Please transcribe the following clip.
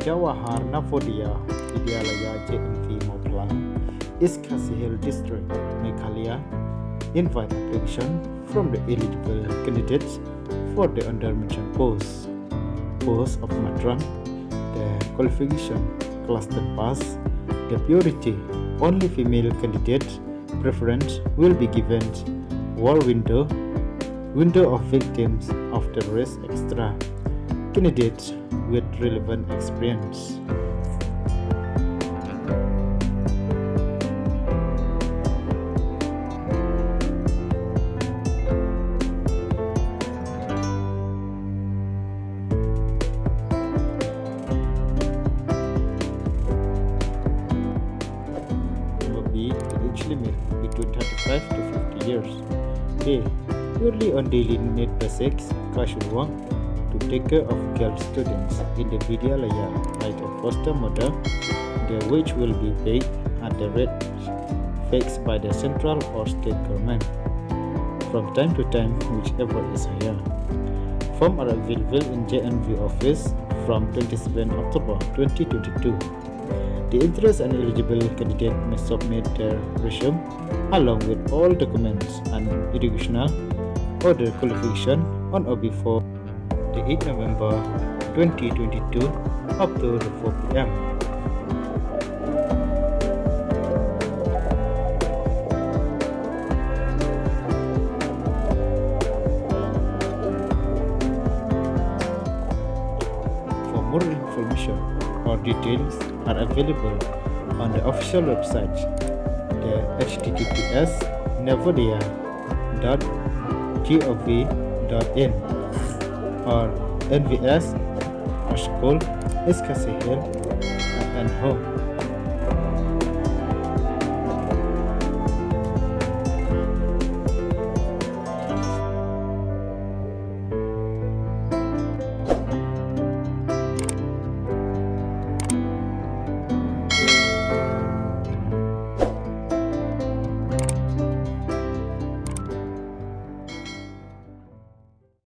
Jawahar Navodaya Vidyalaya JNV Mawphlang, East Khasi Hill District, Meghalaya, invite application from the eligible candidates for the under-mentioned posts. Post of matron, the qualification, class 10 pass, the purity, only female candidate, preference will be given, war window of victims of terrorist extra, candidates with relevant experience. B. The age limit between 35 to 50 years. A. Purely on daily need basics, casual work to take care of girl students in the Vidyalaya like a foster mother. Their wage will be paid at the rate fixed by the central or state government from time to time, whichever is higher. Forms are available in JNV office from 27 October 2022. The interested and eligible candidate may submit their resume along with all documents and educational or their qualification on or before the 8th November 2022 up to the 4 p.m. For more information or details are available on the official website, the https://nvodaya.gov.in or NVS or school East Khasi Hill and home.